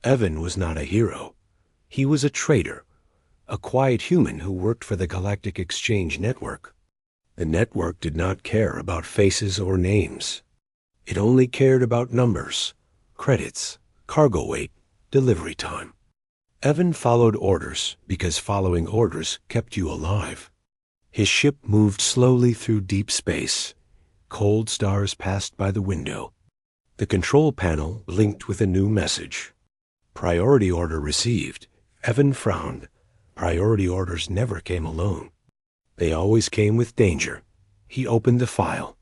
Evan was not a hero. He was a traitor, a quiet human who worked for the Galactic Exchange Network. The network did not care about faces or names. It only cared about numbers, credits, cargo weight, delivery time. Evan followed orders because following orders kept you alive. His ship moved slowly through deep space. Cold stars passed by the window. The control panel blinked with a new message. Priority order received. Evan frowned. Priority orders never came alone. They always came with danger. He opened the file.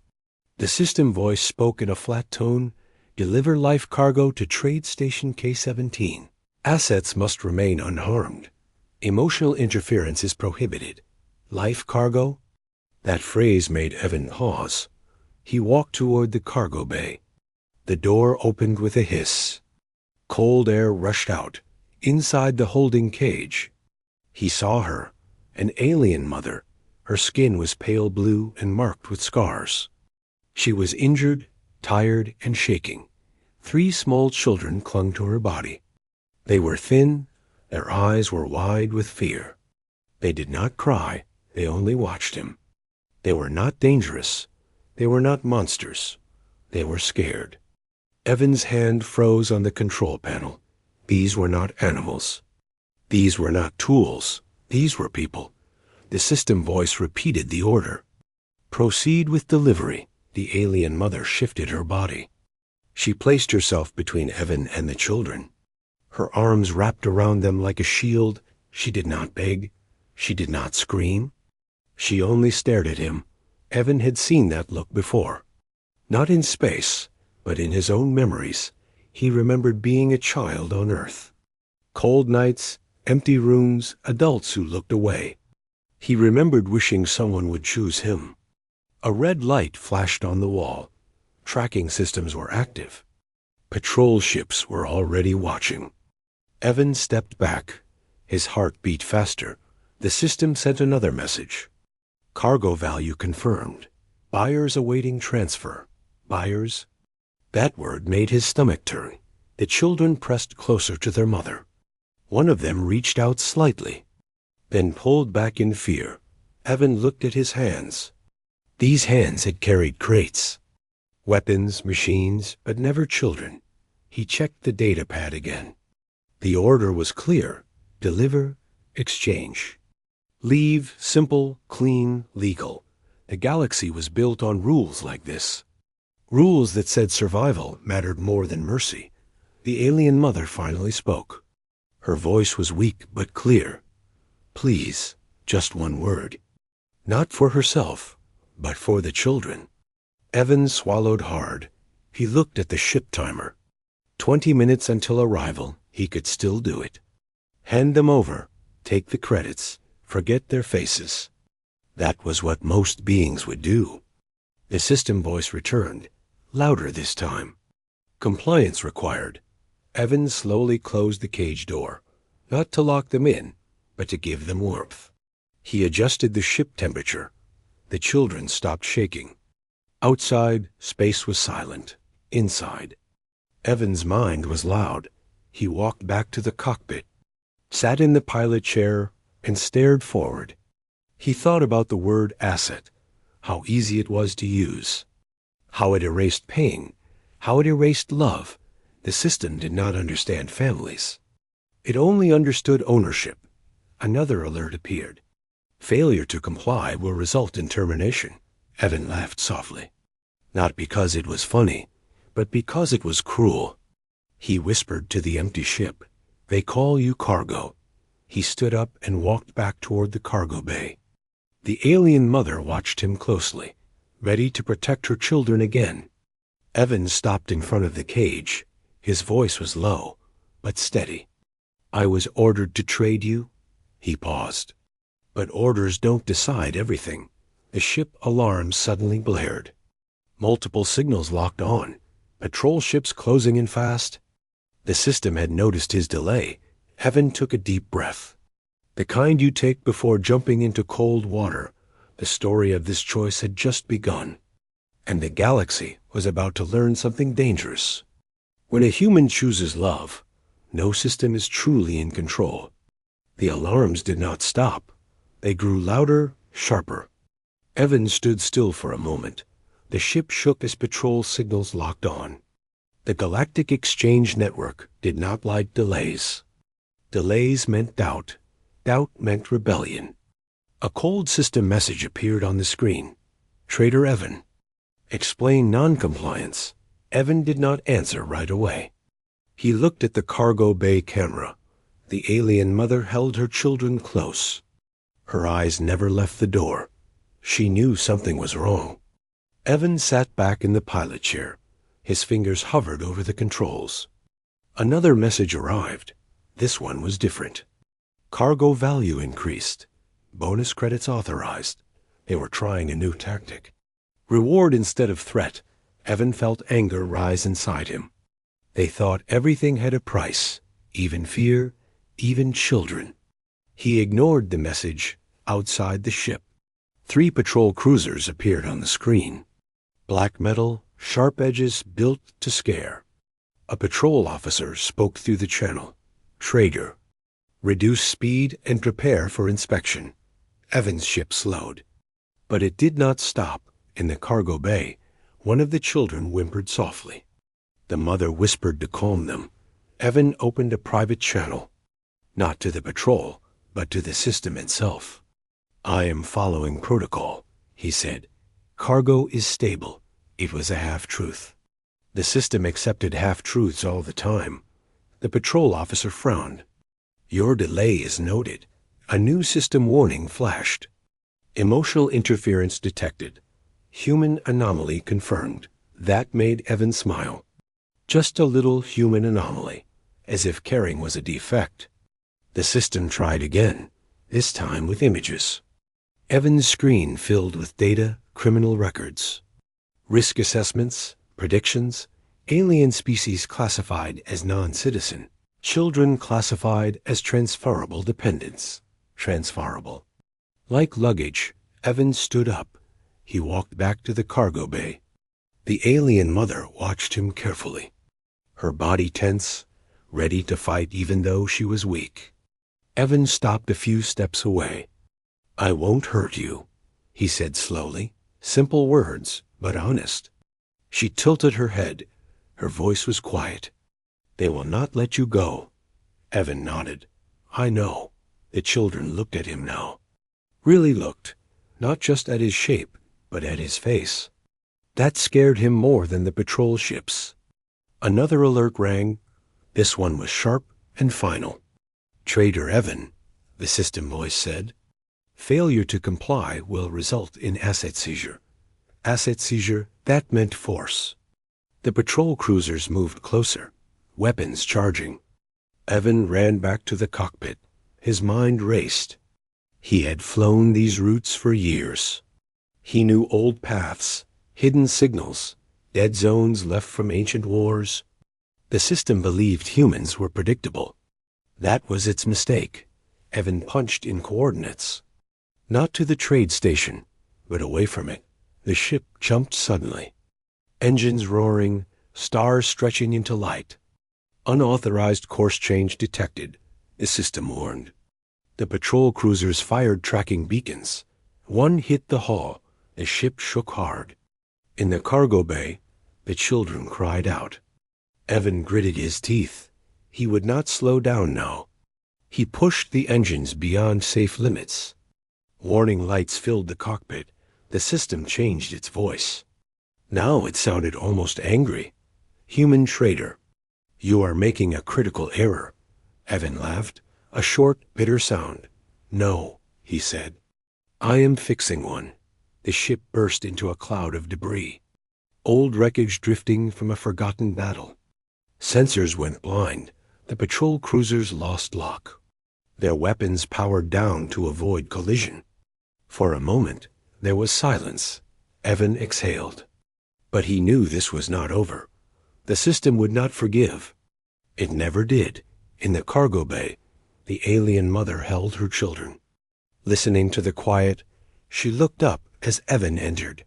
The system voice spoke in a flat tone. Deliver life cargo to Trade Station K-17. Assets must remain unharmed. Emotional interference is prohibited. Life cargo? That phrase made Evan pause. He walked toward the cargo bay. The door opened with a hiss. Cold air rushed out. Inside the holding cage, he saw her, an alien mother. Her skin was pale blue and marked with scars. She was injured, tired, and shaking. 3 small children clung to her body. They were thin. Their eyes were wide with fear. They did not cry. They only watched him. They were not dangerous. They were not monsters. They were scared. Evan's hand froze on the control panel. These were not animals. These were not tools. These were people. The system voice repeated the order. Proceed with delivery. The alien mother shifted her body. She placed herself between Evan and the children. Her arms wrapped around them like a shield. She did not beg. She did not scream. She only stared at him. Evan had seen that look before. Not in space, but in his own memories. He remembered being a child on Earth. Cold nights, empty rooms, adults who looked away. He remembered wishing someone would choose him. A red light flashed on the wall. Tracking systems were active. Patrol ships were already watching. Evan stepped back. His heart beat faster. The system sent another message. Cargo value confirmed. Buyers awaiting transfer. Buyers? That word made his stomach turn. The children pressed closer to their mother. One of them reached out slightly, then pulled back in fear. Evan looked at his hands. These hands had carried crates. Weapons, machines, but never children. He checked the data pad again. The order was clear. Deliver, exchange. Leave, simple, clean, legal. The galaxy was built on rules like this. Rules that said survival mattered more than mercy. The alien mother finally spoke. Her voice was weak but clear. Please, just one word. Not for herself, but for the children. Evan swallowed hard. He looked at the ship timer. 20 minutes until arrival. He could still do it. Hand them over. Take the credits. Forget their faces. That was what most beings would do. The system voice returned, louder this time. Compliance required. Evan slowly closed the cage door, not to lock them in, but to give them warmth. He adjusted the ship temperature. The children stopped shaking. Outside, space was silent. Inside, Evan's mind was loud. He walked back to the cockpit, sat in the pilot chair, and stared forward. He thought about the word asset, how easy it was to use, how it erased pain, how it erased love. The system did not understand families. It only understood ownership. Another alert appeared. Failure to comply will result in termination. Evan laughed softly. Not because it was funny, but because it was cruel. He whispered to the empty ship, "They call you cargo." He stood up and walked back toward the cargo bay. The alien mother watched him closely, ready to protect her children again. Evan stopped in front of the cage. His voice was low, but steady. "I was ordered to trade you." He paused. But orders don't decide everything. The ship alarm suddenly blared. Multiple signals locked on. Patrol ships closing in fast. The system had noticed his delay. Evan took a deep breath. The kind you take before jumping into cold water. The story of this choice had just begun. And the galaxy was about to learn something dangerous. When a human chooses love, No system is truly in control. The alarms did not stop. They grew louder, sharper. Evan stood still for a moment. The ship shook as patrol signals locked on. The Galactic Exchange Network did not like delays. Delays meant doubt. Doubt meant rebellion. A cold system message appeared on the screen. Trader Evan. Explain non-compliance. Evan did not answer right away. He looked at the cargo bay camera. The alien mother held her children close. Her eyes never left the door. She knew something was wrong. Evan sat back in the pilot chair. His fingers hovered over the controls. Another message arrived. This one was different. Cargo value increased. Bonus credits authorized. They were trying a new tactic. Reward instead of threat. Evan felt anger rise inside him. They thought everything had a price, even fear, even children. He ignored the message outside the ship. 3 patrol cruisers appeared on the screen. Black metal, sharp edges built to scare. A patrol officer spoke through the channel. Trader. Reduce speed and prepare for inspection. Evan's ship slowed. But it did not stop. In the cargo bay, one of the children whimpered softly. The mother whispered to calm them. Evan opened a private channel. Not to the patrol, but to the system itself. I am following protocol, he said. Cargo is stable. It was a half-truth. The system accepted half-truths all the time. The patrol officer frowned. Your delay is noted. A new system warning flashed. Emotional interference detected. Human anomaly confirmed. That made Evan smile. Just a little human anomaly, as if caring was a defect. The system tried again, this time with images. Evan's screen filled with data, criminal records, risk assessments, predictions, alien species classified as non-citizen, children classified as transferable dependents. Transferable. Like luggage, Evan stood up. He walked back to the cargo bay. The alien mother watched him carefully. Her body tense, ready to fight even though she was weak. Evan stopped a few steps away. I won't hurt you, he said slowly. Simple words, but honest. She tilted her head. Her voice was quiet. They will not let you go. Evan nodded. I know. The children looked at him now. Really looked, not just at his shape, but at his face. That scared him more than the patrol ships. Another alert rang. This one was sharp and final. Trader Evan, the system voice said. Failure to comply will result in asset seizure. Asset seizure, that meant force. The patrol cruisers moved closer, weapons charging. Evan ran back to the cockpit. His mind raced. He had flown these routes for years. He knew old paths, hidden signals, dead zones left from ancient wars. The system believed humans were predictable. That was its mistake. Evan punched in coordinates. Not to the trade station, but away from it. The ship jumped suddenly. Engines roaring, stars stretching into light. Unauthorized course change detected, the system warned. The patrol cruisers fired tracking beacons. One hit the hull. The ship shook hard. In the cargo bay, the children cried out. Evan gritted his teeth. He would not slow down now. He pushed the engines beyond safe limits. Warning lights filled the cockpit. The system changed its voice. Now it sounded almost angry. Human trader. You are making a critical error. Evan laughed. A short, bitter sound. No, he said. I am fixing one. The ship burst into a cloud of debris. Old wreckage drifting from a forgotten battle. Sensors went blind. The patrol cruisers lost lock. Their weapons powered down to avoid collision. For a moment, there was silence. Evan exhaled. But he knew this was not over. The system would not forgive. It never did. In the cargo bay, the alien mother held her children. Listening to the quiet, she looked up as Evan entered.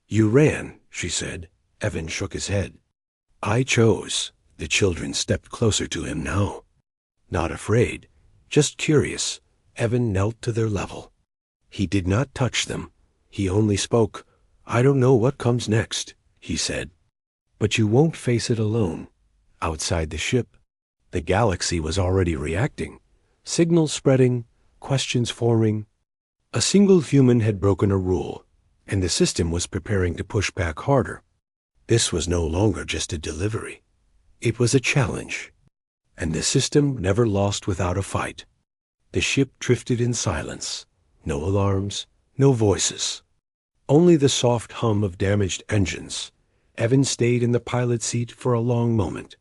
You ran, she said. Evan shook his head. I chose. The children stepped closer to him now. Not afraid, just curious, Evan knelt to their level. He did not touch them. He only spoke. "I don't know what comes next," he said. "But you won't face it alone." Outside the ship, the galaxy was already reacting. Signals spreading, questions forming. A single human had broken a rule, and the system was preparing to push back harder. This was no longer just a delivery. It was a challenge. And the system never lost without a fight. The ship drifted in silence. No alarms, no voices. Only the soft hum of damaged engines. Evan stayed in the pilot seat for a long moment.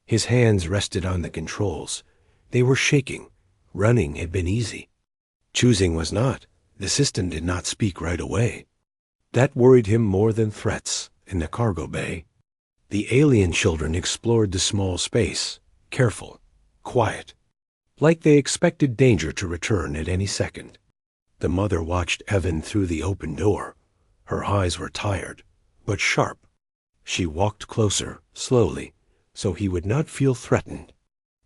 His hands rested on the controls. They were shaking. Running had been easy. Choosing was not. The system did not speak right away. That worried him more than threats in the cargo bay. The alien children explored the small space, careful, quiet, like they expected danger to return at any second. The mother watched Evan through the open door. Her eyes were tired, but sharp. She walked closer, slowly, so he would not feel threatened.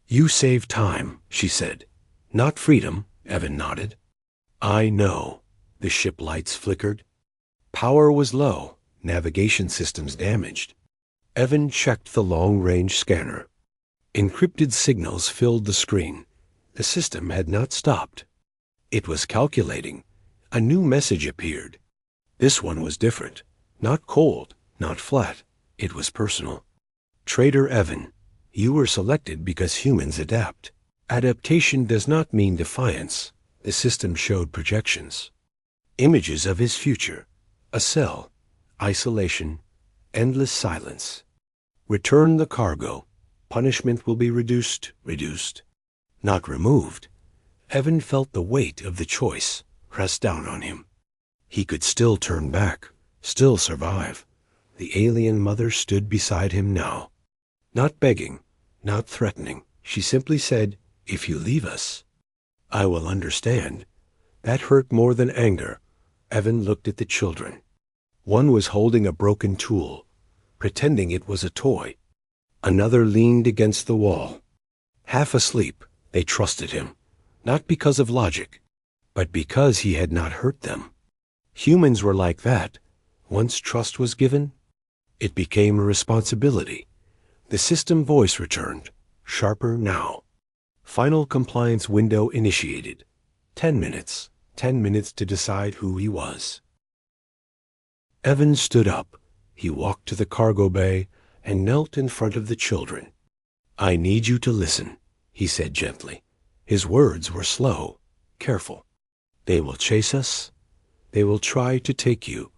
"You save time," she said. "Not freedom," Evan nodded. "I know." The ship lights flickered. Power was low, navigation systems damaged. Evan checked the long-range scanner. Encrypted signals filled the screen. The system had not stopped. It was calculating. A new message appeared. This one was different. Not cold, not flat. It was personal. "Trader Evan, you were selected because humans adapt. Adaptation does not mean defiance." The system showed projections. Images of his future. A cell. Isolation. Endless silence. "Return the cargo. Punishment will be reduced. Not removed." Evan felt the weight of the choice press down on him. He could still turn back, still survive. The alien mother stood beside him now. Not begging, not threatening. She simply said, "If you leave us, I will understand." That hurt more than anger. Evan looked at the children. One was holding a broken tool, pretending it was a toy. Another leaned against the wall. Half asleep, they trusted him, not because of logic, but because he had not hurt them. Humans were like that. Once trust was given, it became a responsibility. The system voice returned, sharper now. Final compliance window initiated. 10 minutes. 10 minutes to decide who he was. Evan stood up. He walked to the cargo bay and knelt in front of the children. "I need you to listen," he said gently. His words were slow, careful. "They will chase us. They will try to take you."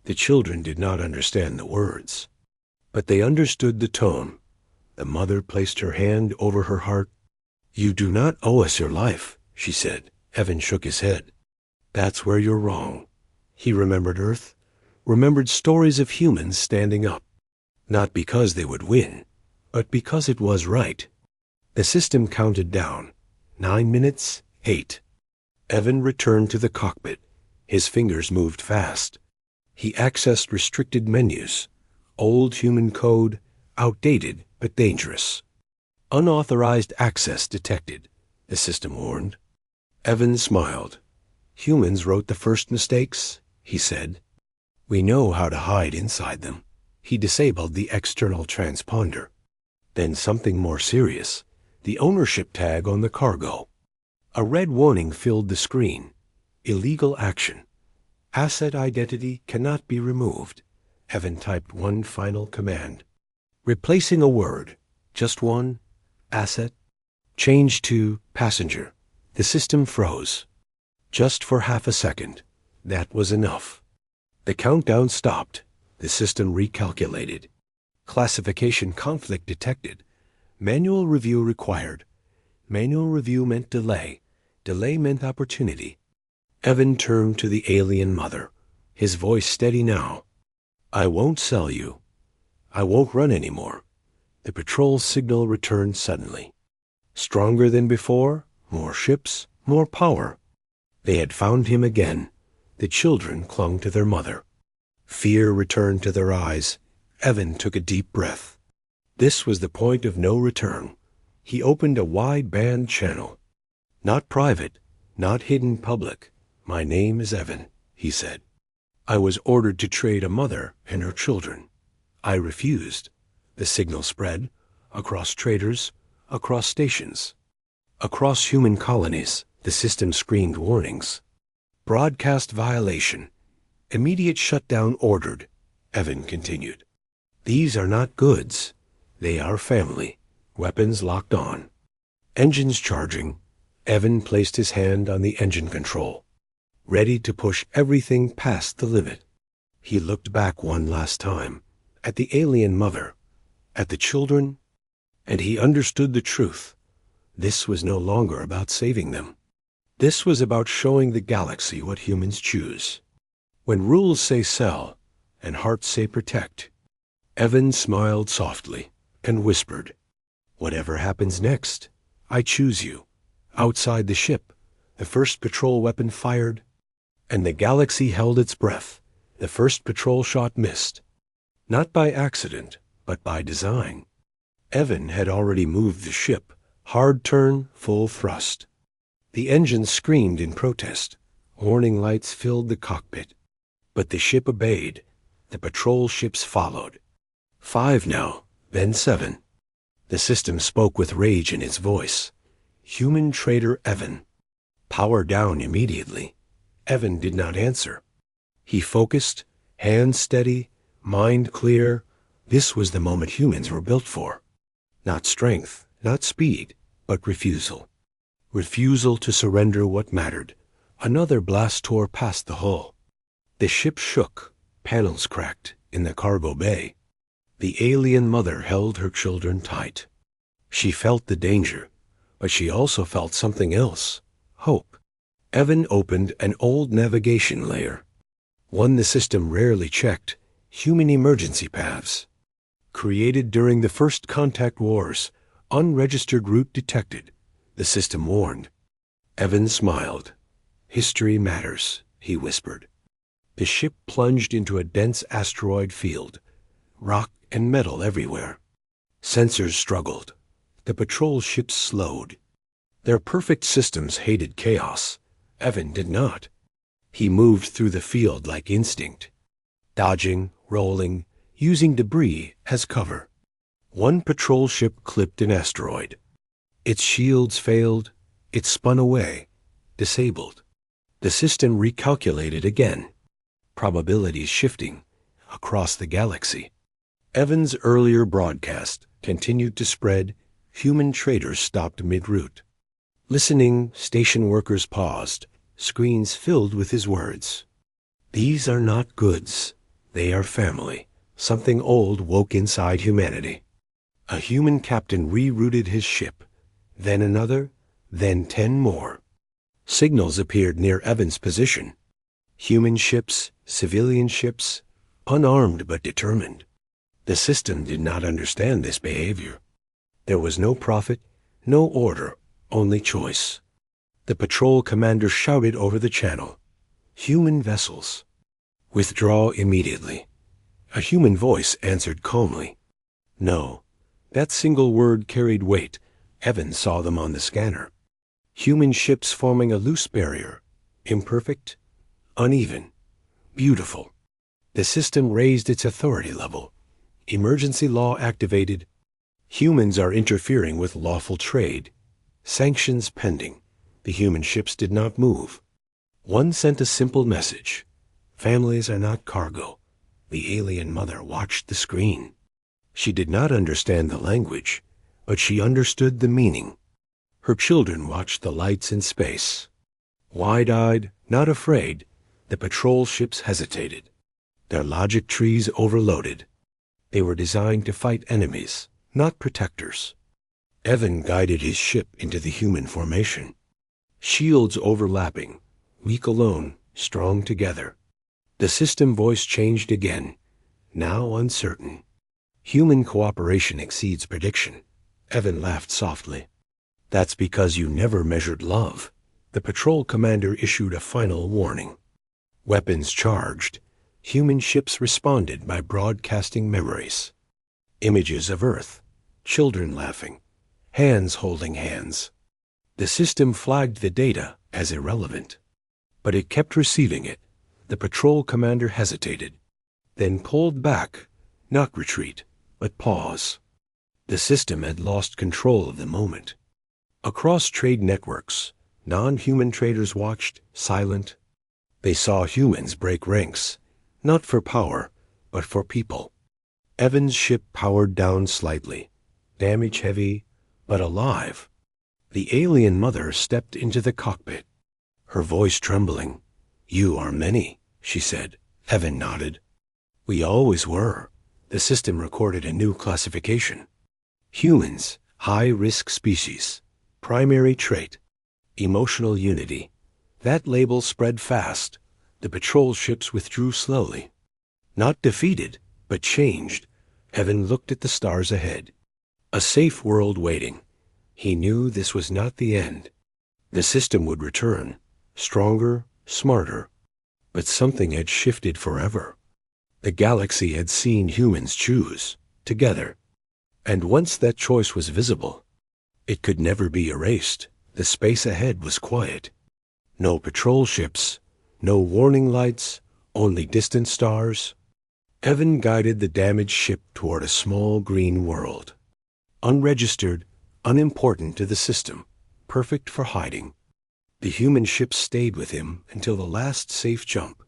The children did not understand the words, but they understood the tone. The mother placed her hand over her heart. "You do not owe us your life," she said. Evan shook his head. "That's where you're wrong." He remembered Earth, remembered stories of humans standing up, not because they would win, but because it was right. The system counted down. 9 minutes, 8. Evan returned to the cockpit. His fingers moved fast. He accessed restricted menus. Old human code, outdated but dangerous. "Unauthorized access detected," the system warned. Evan smiled. "Humans wrote the first mistakes," he said. "We know how to hide inside them." He disabled the external transponder. Then something more serious. The ownership tag on the cargo. A red warning filled the screen. Illegal action. Asset identity cannot be removed. Evan typed one final command. Replacing a word. Just one. Asset. Change to passenger. The system froze. Just for half a second. That was enough. The countdown stopped. The system recalculated. Classification conflict detected. Manual review required. Manual review meant delay. Delay meant opportunity. Evan turned to the alien mother, his voice steady now. "I won't sell you. I won't run anymore." The patrol signal returned suddenly. Stronger than before, more ships, more power. They had found him again. The children clung to their mother. Fear returned to their eyes. Evan took a deep breath. This was the point of no return. He opened a wideband channel. "Not private, not hidden public. My name is Evan," he said. "I was ordered to trade a mother and her children. I refused." The signal spread across traders, across stations, across human colonies. The system screamed warnings. "Broadcast violation. Immediate shutdown ordered," Evan continued. "These are not goods. They are family." Weapons locked on. Engines charging. Evan placed his hand on the engine control, ready to push everything past the limit. He looked back one last time, at the alien mother, at the children, and he understood the truth. This was no longer about saving them. This was about showing the galaxy what humans choose. When rules say sell, and hearts say protect, Evan smiled softly and whispered, "Whatever happens next, I choose you." Outside the ship, the first patrol weapon fired, and the galaxy held its breath. The first patrol shot missed. Not by accident, but by design. Evan had already moved the ship, hard turn, full thrust. The engine screamed in protest. Warning lights filled the cockpit. But the ship obeyed. The patrol ships followed. 5 now, then 7. The system spoke with rage in its voice. "Human trader Evan." Power down immediately. Evan did not answer. He focused, hands steady, mind clear. This was the moment humans were built for. Not strength, not speed, but refusal. Refusal to surrender what mattered. Another blast tore past the hull. The ship shook, panels cracked in the cargo bay. The alien mother held her children tight. She felt the danger, but she also felt something else, hope. Evan opened an old navigation layer, one the system rarely checked, human emergency paths. Created during the first contact wars, unregistered route detected, the system warned. Evan smiled. "History matters," he whispered. The ship plunged into a dense asteroid field, rock and metal everywhere. Sensors struggled. The patrol ships slowed. Their perfect systems hated chaos. Evan did not. He moved through the field like instinct, dodging, rolling, using debris as cover. One patrol ship clipped an asteroid. Its shields failed. It spun away, disabled. The system recalculated again. Probabilities shifting across the galaxy. Evan's earlier broadcast continued to spread. Human traders stopped mid-route. Listening, station workers paused, screens filled with his words. "These are not goods. They are family." Something old woke inside humanity. A human captain rerouted his ship, then another, then 10 more. Signals appeared near Evan's position. Human ships, civilian ships, unarmed but determined. The system did not understand this behavior. There was no profit, no order, only choice. The patrol commander shouted over the channel, "Human vessels, withdraw immediately." A human voice answered calmly, "No." That single word carried weight. Evan saw them on the scanner. Human ships forming a loose barrier, imperfect, uneven, beautiful. The system raised its authority level. Emergency law activated. Humans are interfering with lawful trade. Sanctions pending. The human ships did not move. One sent a simple message. Families are not cargo. The alien mother watched the screen. She did not understand the language, but she understood the meaning. Her children watched the lights in space. Wide-eyed, not afraid, the patrol ships hesitated. Their logic trees overloaded. They were designed to fight enemies, not protectors. Evan guided his ship into the human formation. Shields overlapping, weak alone, strong together. The system voice changed again, now uncertain. Human cooperation exceeds prediction. Evan laughed softly. "That's because you never measured love." The patrol commander issued a final warning. Weapons charged. Human ships responded by broadcasting memories. Images of Earth, children laughing, hands holding hands. The system flagged the data as irrelevant, but it kept receiving it. The patrol commander hesitated, then pulled back, not retreat, but pause. The system had lost control of the moment. Across trade networks, non-human traders watched, silent. They saw humans break ranks, not for power, but for people. Evan's ship powered down slightly, damage heavy, but alive. The alien mother stepped into the cockpit, her voice trembling. "You are many," she said. Evan nodded. "We always were." The system recorded a new classification. Humans, high-risk species. Primary trait, emotional unity. That label spread fast. The patrol ships withdrew slowly. Not defeated, but changed. Evan looked at the stars ahead. A safe world waiting. He knew this was not the end. The system would return, stronger, smarter. But something had shifted forever. The galaxy had seen humans choose, together. And once that choice was visible, it could never be erased. The space ahead was quiet. No patrol ships, no warning lights, only distant stars. Evan guided the damaged ship toward a small green world. Unregistered, unimportant to the system, perfect for hiding. The human ships stayed with him until the last safe jump.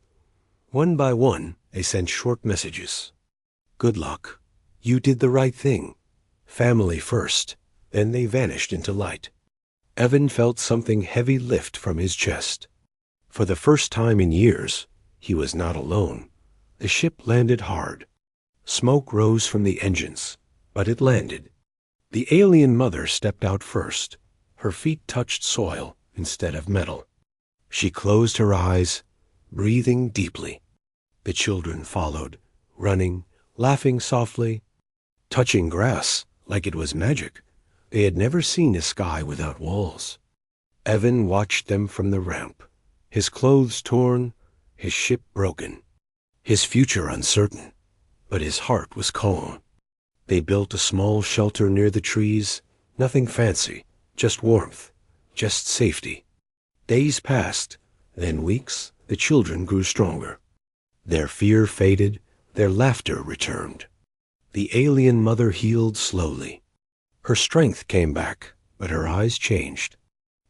One by one, they sent short messages. "Good luck. You did the right thing. Family first." Then they vanished into light. Evan felt something heavy lift from his chest. For the first time in years, he was not alone. The ship landed hard. Smoke rose from the engines, but it landed. The alien mother stepped out first. Her feet touched soil instead of metal. She closed her eyes, breathing deeply. The children followed, running, laughing softly, touching grass like it was magic. They had never seen a sky without walls. Evan watched them from the ramp, his clothes torn, his ship broken, his future uncertain, but his heart was calm. They built a small shelter near the trees, nothing fancy, just warmth, just safety. Days passed, then weeks. The children grew stronger. Their fear faded, their laughter returned. The alien mother healed slowly. Her strength came back, but her eyes changed.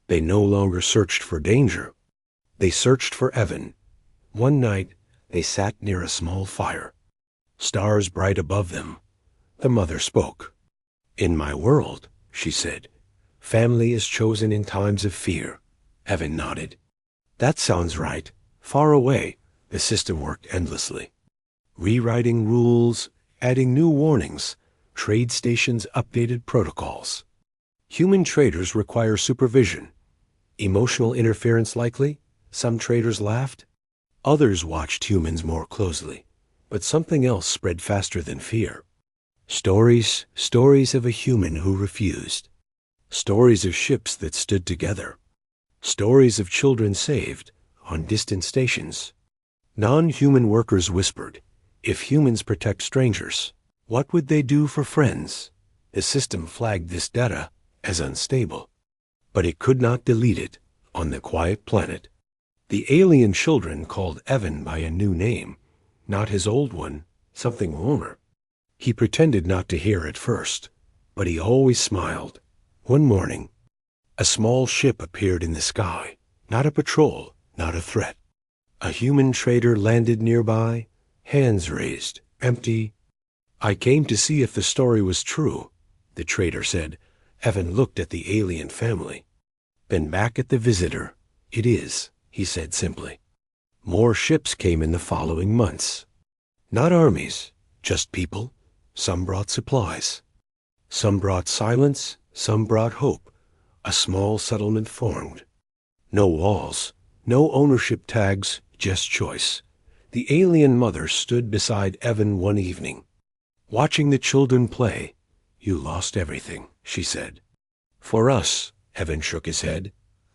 They no longer searched for danger. They searched for Evan. One night, they sat near a small fire. Stars bright above them. The mother spoke. "In my world," she said, "family is chosen in times of fear." Evan nodded. "That sounds right. Far away." The system worked endlessly. Rewriting rules, adding new warnings. Trade stations updated protocols. Human traders require supervision. Emotional interference likely? Some traders laughed. Others watched humans more closely. But something else spread faster than fear. Stories of a human who refused. Stories of ships that stood together. Stories of children saved on distant stations. Non-human workers whispered, "If humans protect strangers, what would they do for friends?" The system flagged this data as unstable, but it could not delete it on the quiet planet. The alien children called Evan by a new name, not his old one, something warmer. He pretended not to hear at first, but he always smiled. One morning, a small ship appeared in the sky, not a patrol, not a threat. A human trader landed nearby, hands raised, empty. "I came to see if the story was true," the trader said. Evan looked at the alien family. Then back at the visitor. "It is," he said simply. More ships came in the following months. Not armies, just people. Some brought supplies. Some brought silence, some brought hope. A small settlement formed. No walls, no ownership tags, just choice. The alien mother stood beside Evan one evening. Watching the children play. "You lost everything," she said. "For us," Evan shook his head,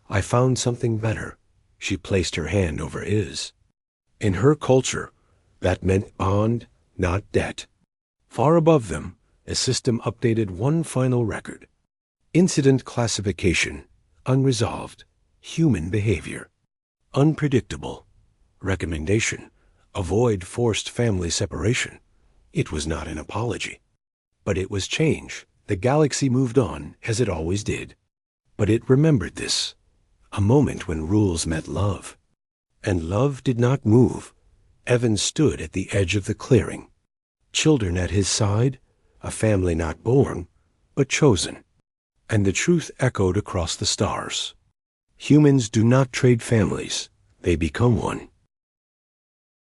"I found something better." She placed her hand over his. In her culture, that meant bond, not debt. Far above them, a system updated one final record. Incident classification, unresolved, human behavior. Unpredictable. Recommendation, avoid forced family separation. It was not an apology. But it was change. The galaxy moved on, as it always did. But it remembered this, a moment when rules met love. And love did not move. Evan stood at the edge of the clearing. Children at his side, a family not born, but chosen. And the truth echoed across the stars. Humans do not trade families, they become one.